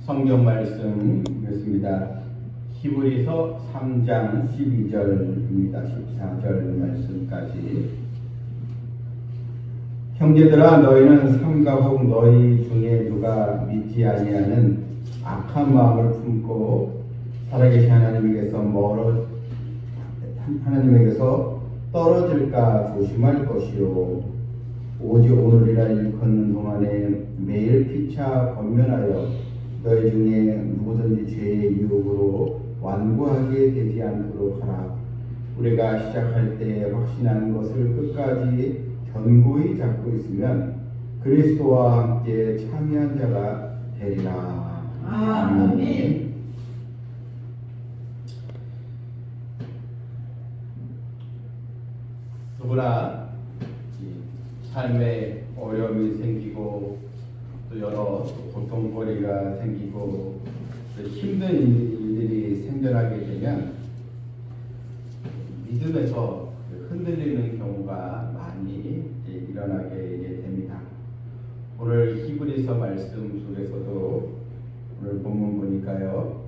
성경 말씀 읽습니다. 히브리서 3장 12절입니다. 14절 말씀까지. 형제들아, 너희는 삼가복 너희 중에 누가 믿지 아니하는 악한 마음을 품고 살아계신 하나님에게서 떨어질까 조심할 것이요, 오직 오늘이라 일컫는 동안에 매일 피차 권면하여 너희 중에 누구든지 죄의 유혹으로 완고하게 되지 않도록 하라. 우리가 시작할 때 확신하는 것을 끝까지 견고히 잡고 있으면 그리스도와 함께 참여한 자가 되리라. 아멘. 누구나 삶에 어려움이 생기고 또 여러 고통거리가 생기고 또 힘든 일들이 생겨나게 되면 믿음에서 흔들리는 경우가 많이 일어나게 됩니다. 오늘 히브리서 말씀 속에서도 오늘 본문 보니까요,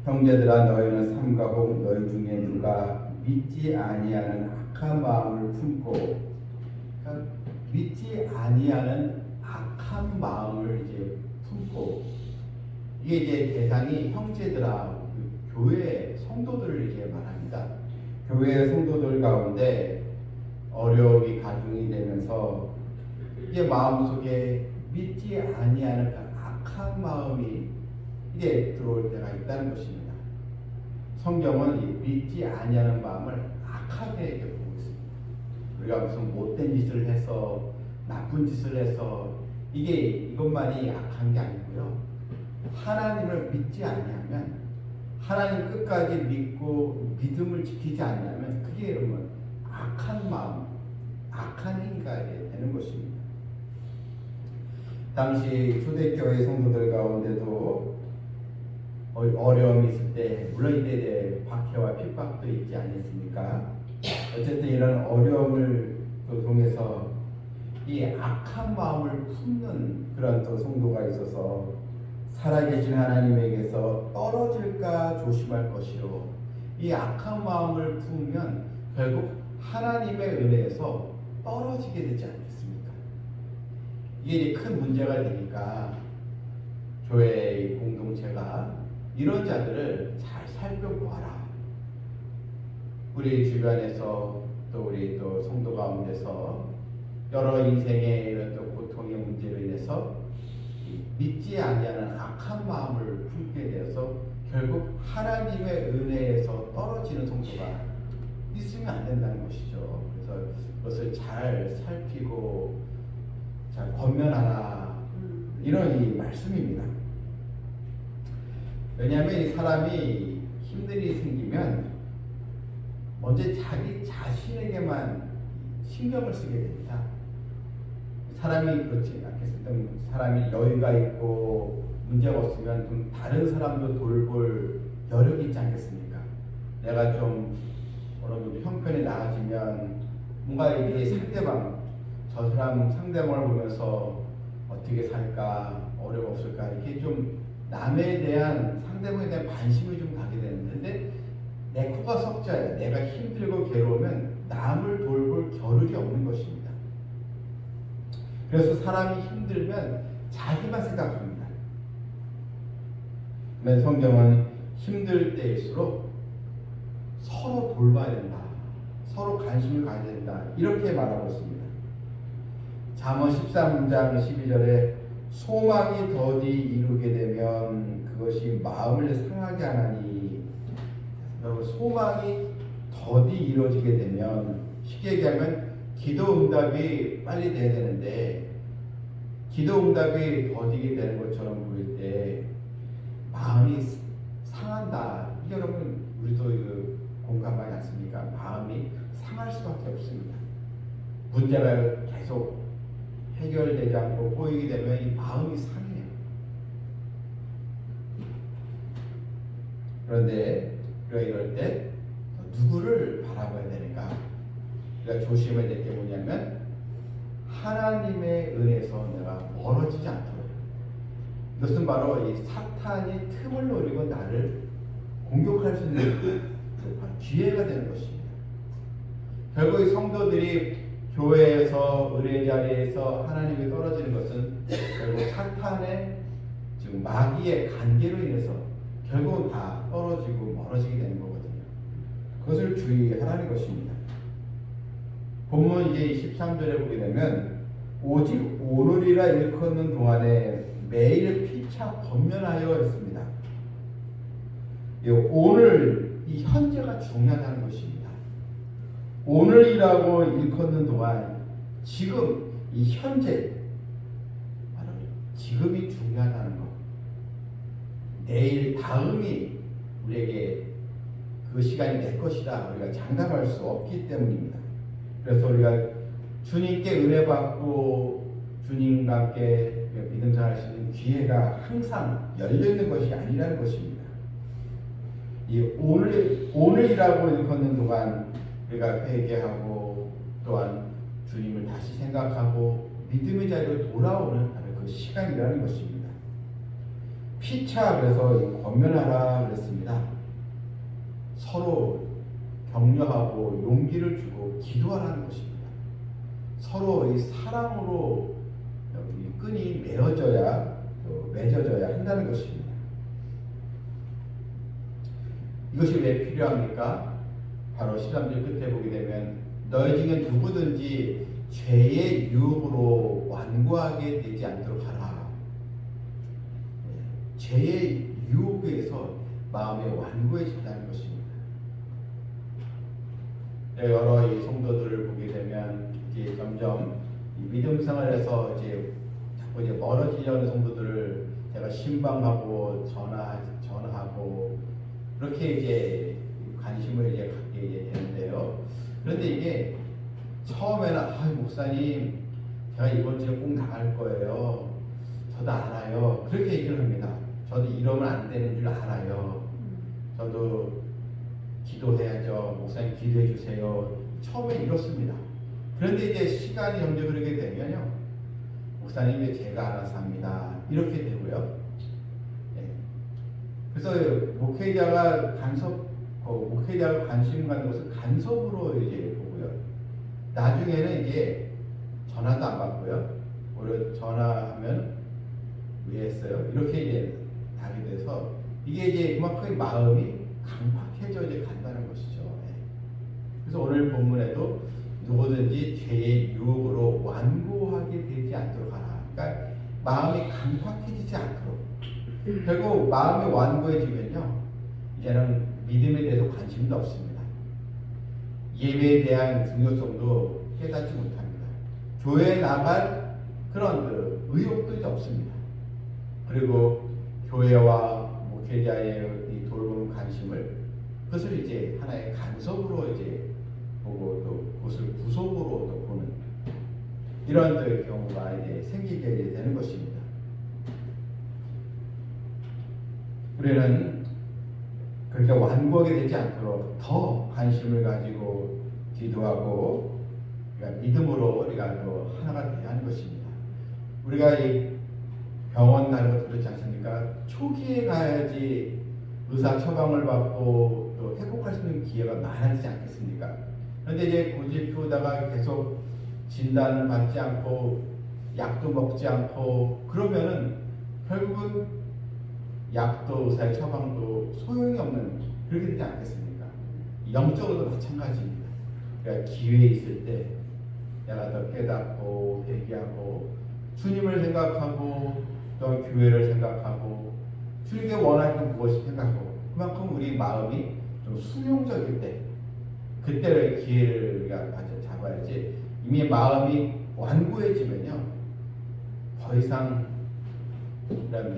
형제들아, 너희는 삼가복 너희 중에 누가 믿지 아니하는 악한 마음을 품고, 그러니까 믿지 아니하는 악한 마음을 이제 품고, 이게 이제 대상이 형제들아, 교회 성도들을 이제 말합니다. 교회 성도들 가운데 어려움이 가중이 되면서 이제 마음속에 믿지 아니하는 그 악한 마음이 이제 들어올 때가 있다는 것입니다. 성경은 이 믿지 아니하는 마음을 악하게 보고 있습니다. 우리가 무슨 못된 짓을 해서, 나쁜 짓을 해서 이것만이 악한 게 아니고요, 하나님을 믿지 아니하면, 하나님 끝까지 믿고 믿음을 지키지 않으면 그게 여러분 악한 마음, 악한 행위가 되는 것입니다. 당시 초대교회 성도들 가운데도 어려움이 있을 때 물론 이때 박해와 핍박도 있지 않습니까? 어쨌든 이런 어려움을 통해서 이 악한 마음을 품는 그런 또 성도가 있어서 살아계신 하나님에게서 떨어질까 조심할 것이요, 이 악한 마음을 품으면 결국 하나님의 은혜에서 떨어지게 되지 않겠습니까? 이게 큰 문제가 되니까 교회의 공동체가 이런 자들을 잘 살펴보아라. 우리 주변에서 또 우리 또 성도 가운데서 여러 인생의 이런 또 고통의 문제로 인해서 믿지 아니하는 악한 마음을 품게 되어서 결국 하나님의 은혜에서 떨어지는 성도가 있으면 안 된다는 것이죠. 그래서 그것을 잘 살피고 잘 권면하라, 이런 이 말씀입니다. 왜냐하면 이 사람이 힘든 일이 생기면 먼저 자기 자신에게만 신경을 쓰게 됩니다. 사람이 그렇지 않겠습니까? 사람이 여유가 있고 문제가 없으면 좀 다른 사람도 돌볼 여력이 있지 않겠습니까? 내가 좀 어느 정도 형편이 나아지면 뭔가 이게 저 사람 상대방을 보면서 어떻게 살까, 어려움 없을까, 이렇게 좀 남에 대한, 상대방에 대한 관심이 좀 가게 되는데, 내 코가 석자예요. 내가 힘들고 괴로우면 남을 돌볼 겨를이 없는 것입니다. 그래서 사람이 힘들면 자기만 생각합니다. 그런데 성경은 힘들 때일수록 서로 돌봐야 된다, 서로 관심을 가져야 된다, 이렇게 말하고 있습니다. 잠언 13장 12절에 소망이 더디 이루게 되면 그것이 마음을 상하게 하나니, 소망이 더디 이루어지게 되면, 쉽게 얘기하면 기도 응답이 빨리 돼야 되는데 기도 응답이 더디게 되는 것처럼 보일 때 마음이 상한다. 이게 여러분 우리도 공감하지 않습니까? 마음이 상할 수밖에 없습니다. 문제가 계속 해결되지 않고 꼬이게 되면 이 마음이 상해요. 그런데 우리가 이럴 때 누구를 바라봐야 되는가? 우리가 조심해야 될 게 뭐냐면, 하나님의 은혜에서 내가 멀어지지 않도록, 이것은 바로 이 사탄이 틈을 노리고 나를 공격할 수 있는 기회가 되는 것입니다. 결국 이 성도들이 교회에서 의뢰 자리에서 하나님이 떨어지는 것은 결국 사탄의 지금 마귀의 관계로 인해서 결국은 다 떨어지고 멀어지게 되는 거거든요. 그것을 주의하라는 것입니다. 본문 이제 13절에 보게 되면 오직 오늘이라 일컫는 동안에 매일 피차 권면하여 했습니다. 오늘 이 현재가 중요하다는 것입니다. 오늘이라고 일컫는 동안 지금 이 현재 바로 지금이 중요하다는 것. 내일 다음이 우리에게 그 시간이 내 것이다 우리가 장담할 수 없기 때문입니다. 그래서 우리가 주님께 은혜 받고 주님과 함께 믿음 생활할 수 있는 기회가 항상 열려 있는 것이 아니라는 것입니다. 이 오늘이라고 일컫는 동안 우리가 회개하고 또한 주님을 다시 생각하고 믿음의 자리로 돌아오는 그 시간이라는 것입니다. 피차 그래서 권면하라 그랬습니다. 서로 격려하고 용기를 주고 기도하라는 것입니다. 서로 이 사랑으로 이 끈이 맺어져야 한다는 것입니다. 이것이 왜 필요합니까? 바로 13절 끝에 보게 되면 너희 중에 누구든지 죄의 유혹으로 완고하게 되지 않도록 하라. 죄의 유혹에서 마음이 완고해진다는 것입니다. 여러 이 성도들을 보게 되면 이제 점점 믿음 생활에서 자꾸 멀어지려는 성도들을 제가 신방하고 전화하고 그렇게 이제 관심을 갖게 되는데요. 그런데 이게 처음에는 목사님 제가 이번 주에 꼭 나갈 거예요. 저도 알아요. 그렇게 얘기를 합니다. 저도 이러면 안 되는 줄 알아요. 저도 기도해야죠. 목사님 기도해 주세요. 처음에 이렇습니다. 그런데 이제 시간이 점점 그렇게 되면요. 목사님이 제가 알아서 합니다. 이렇게 되고요. 그래서 목회자가 관심 갖는 것을 간섭으로 이제 보고요. 나중에는 이제 전화도 안 받고요. 오히려 전화하면 왜 했어요? 이렇게 이제 하게 돼서 이게 이제 그만큼 마음이 강팍해져 이제 간다는 것이죠. 그래서 오늘 본문에도 누구든지 죄의 유혹으로 완고하게 되지 않도록 하라. 그러니까 마음이 강팍해지지 않도록. 결국 마음이 완고해지면요, 이제는 믿음에 대해서 관심도 없습니다. 예배에 대한 중요성도 깨닫지 못합니다. 교회에 나갈 그런 의욕도 이제 없습니다. 그리고 교회와 목회자의 이 돌보는 관심을 그것을 이제 하나의 간섭으로 이제 보고 또 그것을 구속으로 또 보는 이런 경우가 이제 생기게 되는 것입니다. 우리는 그렇게 완고하게 되지 않도록 더 관심을 가지고 기도하고 그러니까 믿음으로 우리가 또 하나가 되어야 하는 것입니다. 우리가 이 병원 가는 것도 그렇지 않습니까? 초기에 가야지 의사 처방을 받고 또 회복할 수 있는 기회가 많아지지 않겠습니까? 그런데 이제 고집피우다가 계속 진단을 받지 않고 약도 먹지 않고 그러면은 결국은 약도 의사의 처방도 소용이 없는 그렇게 되지 않겠습니까? 영적으로도 마찬가지입니다. 그러니까 기회 있을 때 내가 더 깨닫고 회개하고 주님을 생각하고 또 교회를 생각하고 주님께 원하는 무엇이 생각하고 그만큼 우리 마음이 좀 수용적일 때 그때의 기회를 우리가 잡아야지 이미 마음이 완고해지면요 더 이상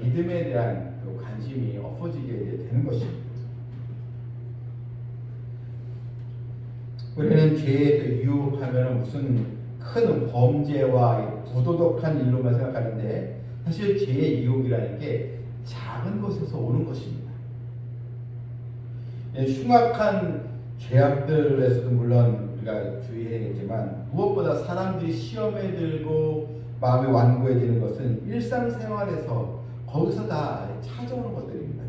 믿음에 대한 관심이 없어지게 되는 것입니다. 우리는 죄에 유혹하면 무슨 큰 범죄와 부도덕한 일로만 생각하는데 사실 죄의 유혹이라는 게 작은 것에서 오는 것입니다. 흉악한 죄악들에서도 물론 우리가 주의해야겠지만 무엇보다 사람들이 시험에 들고 마음이 완고해지는 것은 일상생활에서 거기서 다 찾아오는 것들입니다.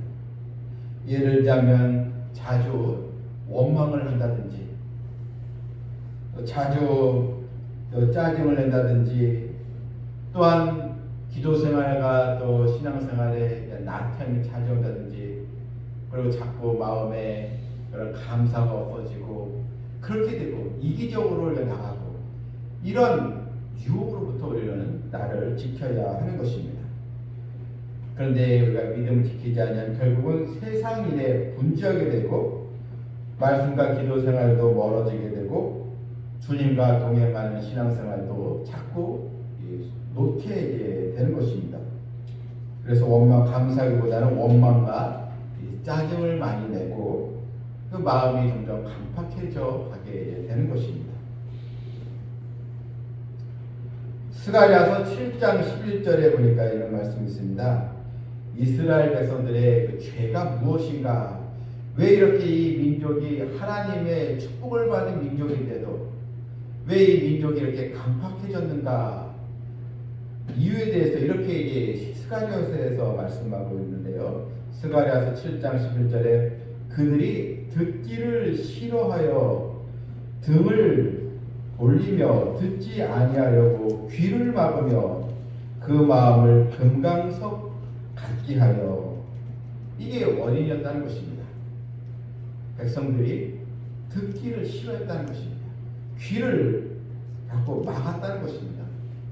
예를 들자면 자주 원망을 한다든지, 또 자주 또 짜증을 낸다든지, 또한 기도 생활과 또 신앙 생활에 나태함이 찾아온다든지, 그리고 자꾸 마음에 그런 감사가 없어지고 그렇게 되고 이기적으로 나가고, 이런 유혹으로부터 우리는 나를 지켜야 하는 것입니다. 그런데 우리가 믿음을 지키지 않으면 결국은 세상 일에 분주하게 되고 말씀과 기도 생활도 멀어지게 되고 주님과 동행하는 신앙생활도 자꾸 놓게 되는 것입니다. 그래서 감사하기보다는 원망과 짜증을 많이 내고 그 마음이 점점 강팍해져 가게 되는 것입니다. 스가랴서 7장 11절에 보니까 이런 말씀이 있습니다. 이스라엘 백성들의 그 죄가 무엇인가? 왜 이렇게 이 민족이 하나님의 축복을 받은 민족인데도 왜 이 민족이 이렇게 강팍해졌는가? 이유에 대해서 이렇게 이제 스가랴서에서 말씀하고 있는데요. 스가랴서 7장 11절에 그들이 듣기를 싫어하여 등을 돌리며 듣지 아니하려고 귀를 막으며 그 마음을 금강석 같게 하여, 이게 원인이었다는 것입니다. 백성들이 듣기를 싫어했다는 것입니다. 귀를 자꾸 막았다는 것입니다.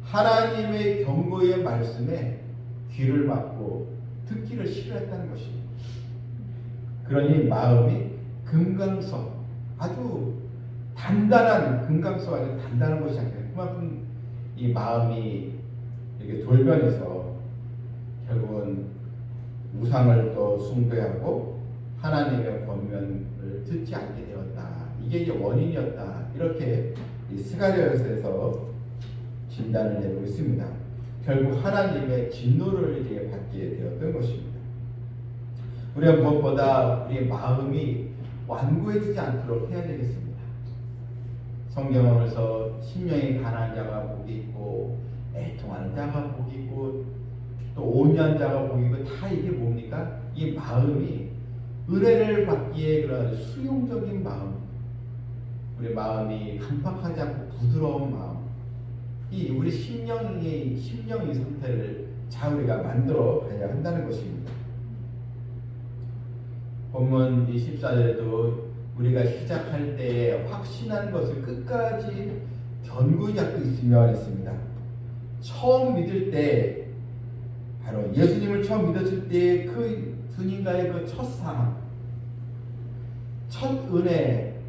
하나님의 경고의 말씀에 귀를 막고 듣기를 싫어했다는 것입니다. 그러니 마음이 금강석, 아주 단단한 금강석, 아주 단단한 것이 아니라 그만큼 이 마음이 이렇게 돌변해서 결국은 우상을 또 숭배하고 하나님의 권면을 듣지 않게 되었다. 이게 이제 원인이었다. 이렇게 이 스가랴서에서 진단을 내리고 있습니다. 결국 하나님의 진노를 이제 받게 되었던 것입니다. 우리가 무엇보다 우리의 마음이 완고해지지 않도록 해야 되겠습니다. 성경에서 심령이 가난한 자가 복이 있고 애통하는 자가 복이 있고 또 온유한 자가 복이 있고, 다 이게 뭡니까? 이 마음이 은혜를 받기에 그런 수용적인 마음, 우리 마음이 강팍하지 않고 부드러운 마음, 이 우리 심령의 상태를 잘 우리가 만들어 가야 한다는 것입니다. 본문 24절에도 우리가 시작할 때 확신한 것을 끝까지 견고히 잡고 있으며 했습니다. 처음 믿을 때, 바로 예수님을 처음 믿었을 때 그 주님과의 그 첫 사랑, 첫 은혜,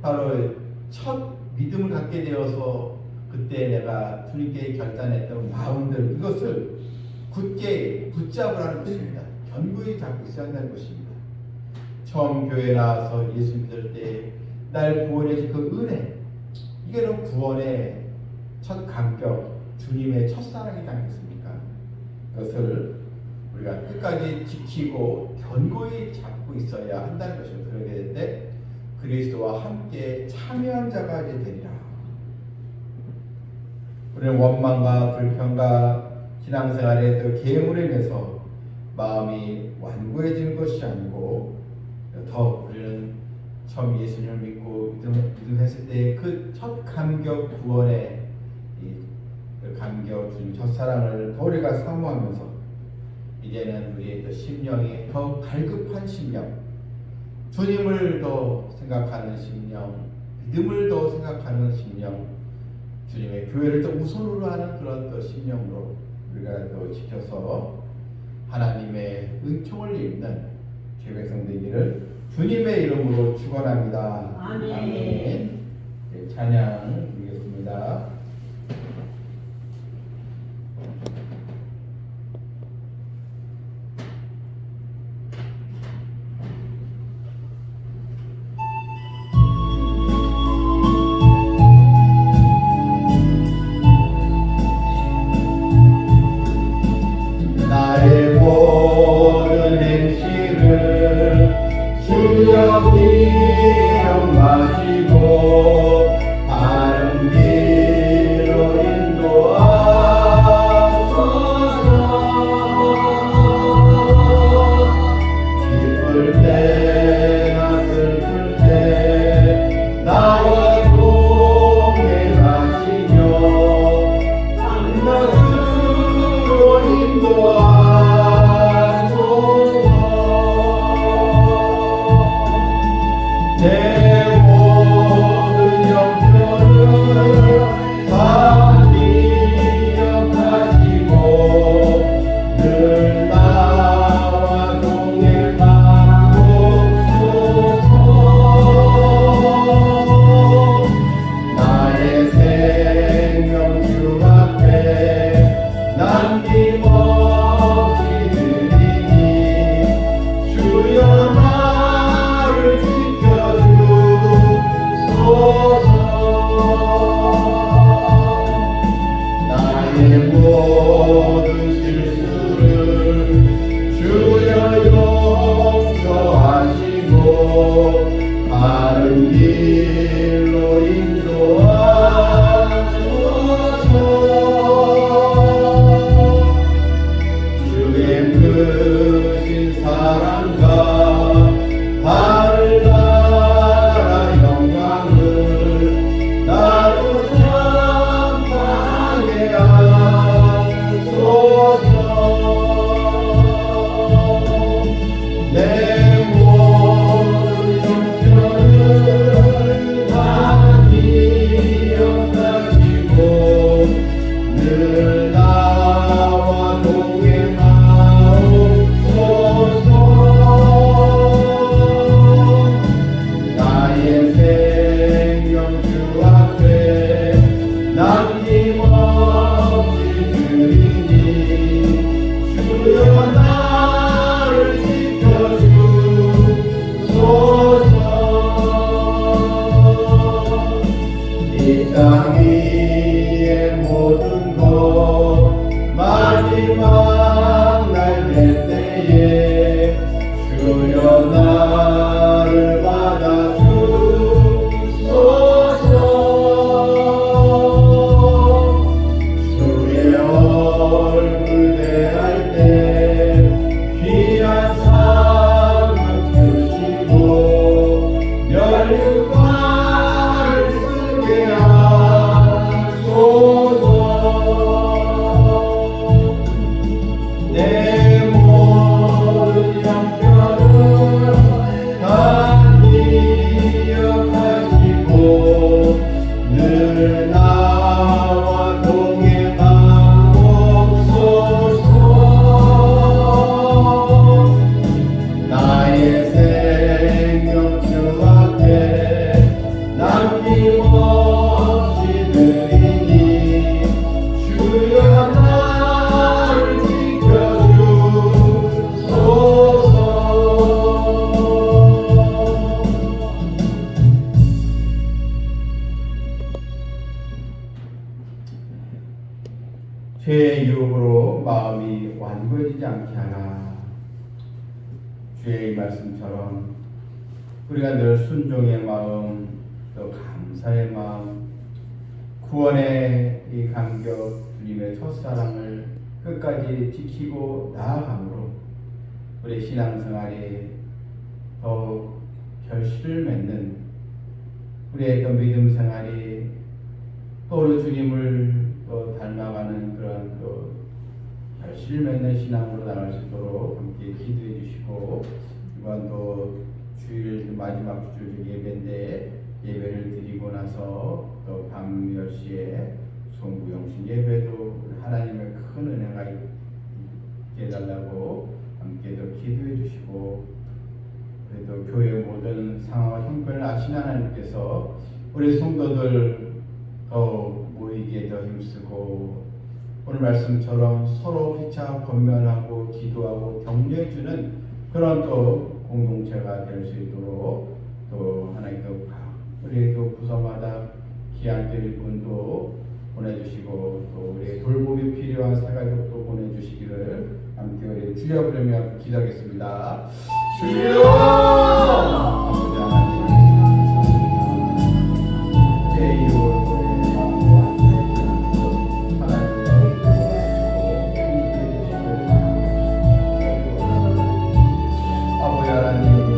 바로 첫 믿음을 갖게 되어서 그때 내가 주님께 결단했던 마음들, 이것을 굳게 붙잡으라는 것입니다. 견고히 잡고 있어야 한다는 것입니다. 처음 교회 나와서 예수 믿을 때 날 구원해 준 그 은혜, 이게 바로 구원의 첫 감격, 주님의 첫사랑이지 않겠습니까? 그것을 우리가 끝까지 지키고 견고히 잡고 있어야 한다는 것입니다. 그러게 될 때 그리스도와 함께 참여한 자가 되리라. 우리는 원망과 불평과 신앙생활의 또 계물에 인해서 마음이 완고해지는 것이 아니고, 더 우리는 처음 예수님을 믿고 믿음했을 때 그 첫 감격, 구원의 그 감격, 주님 첫사랑을 더 우리가 사모하면서 이제는 우리의 그 심령이 더 갈급한 심령, 주님을 더 생각하는 심령, 믿음을 더 생각하는 심령, 주님의 교회를 더 우선으로 하는 그런 또 심령으로 우리가 또 지켜서 하나님의 은총을 입는 죄 백성 되기를 주님의 이름으로 축원합니다. 아멘. 아멘. 네, 찬양 드리겠습니다. 나의 모든 행실을 주여 기억하시고 바른 길 때나 슬플 때 나와 동행하시며 한낮으로 인도하소서. 내 모든 형편을 다 기억하시고 늘 나와 동행하옵소서. 나의 생명 주 앞에 남김없이 드리니 주여 나를 지켜주소서. 나의 모든 실수를 주여 용서하시고 바른 길로 인도하소서. 주의 크신 사랑과 하늘나라 영광을 나로 전파하게 하소서. 내 모든 형편을 다 기억하시고 늘 나와 동행하옵소서. 나의 생명 주 앞에 남김없이 드리니 주여 나를 지켜주소서. 이 땅 위의 모든 것 마지막 날 될 때에 주여 나를 받아주소서. 주의 얼굴 대할 때 귀한 상을 주시고 멸류관을 쓰게 하소서. 내 모든 형편을 다 기억하시고 늘 나와 동행하옵소서. 나의 생명 주 앞에 남김없이 드리니 주여 나를 지켜주소서. 죄의 유혹으로 마음이 완고해지지 않게 하라. 주의 이 말씀처럼 우리가 늘 순종의 마음, 또 감사의 마음, 구원의 이 감격, 주님의 첫사랑을 끝까지 지키고 나아감으로 우리 신앙생활이 더욱 결실을 맺는 우리의 또 믿음 생활이 또 우리 주님을 또 닮아가는 그런 또 결실을 맺는 신앙으로 나갈 수 있도록 함께 기도해 주시고, 이번도 주일 마지막 주일 예배인데 예배를 드리고 나서 또 밤 10시에 송구영신 예배도 하나님의 큰 은혜가 있게 해달라고 함께 또 기도해 주시고, 그래도 교회 모든 상황과 형편을 아시는 하나님께서 우리 성도들 더욱 모이기에 더 힘쓰고 오늘 말씀처럼 서로 피차 권면하고 기도하고 격려해주는 그런 또 공동체가 될 수 있도록 또 하나님께서 우리 또 구성마다 귀한 일꾼도 보내주시고 또 우리 돌봄이 필요한 새가족도 보내주시기를 함께 우리 주여 부르며 기도하겠습니다. 주여! 아버지 하나님, 내 이름으로 아버지 하나님,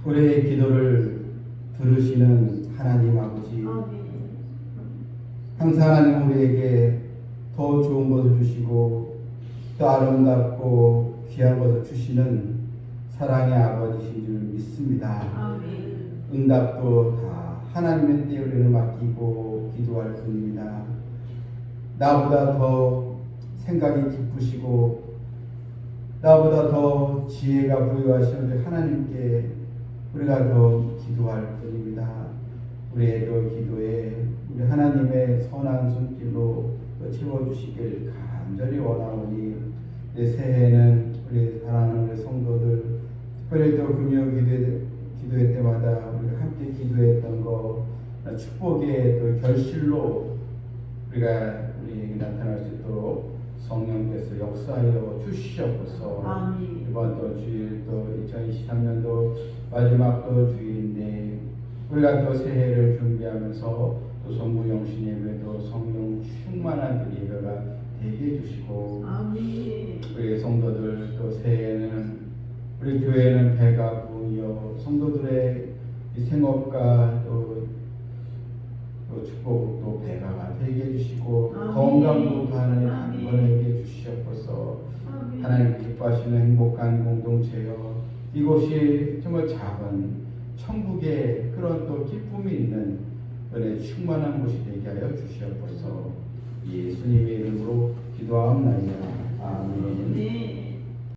우리의 기도를 들으시는 하나님 아버지, 항상 하나님 우리에게 더 좋은 것을 주시고 또 아름답고 귀한 것을 주시는 사랑의 아버지신 줄 믿습니다. 응답도 다 하나님의 때에 우리를 맡기고 기도할 뿐입니다. 나보다 더 생각이 깊으시고 나보다 더 지혜가 부여하시는 하나님께 우리가 더 기도할 뿐입니다. 우리의 또 기도에 우리 하나님의 선한 손길로 또 채워주시길 간절히 원하오니 내 새해에는 우리 사랑하는 우리 성도들 특별히 또 금요 기도회 때마다 우리가 함께 기도했던 거 축복의 또 결실로 우리에게 나타날 수 있도록 성령께서 역사하여 주시옵소서. 아멘. 이번 또 주일 또 2023년도 마지막 또 주일인데 우리가 또 새해를 준비하면서 또 성부영신 예배도 성령 충만한 그 예배가 되게 해주시고 아멘. 우리 성도들 또 새해에는 우리 교회는 배가 부으여 성도들의 이 생업과 또 축복도 배가 되게 해주시고 건강도 하나님 강건하게 주시옵소서. 하나님 기뻐하시는 행복한 공동체여 이곳이 정말 작은 천국의 그런 또 기쁨이 있는 은혜 충만한 곳이 되게 하여 주시옵소서. 예수님의 이름으로 기도하옵나이다.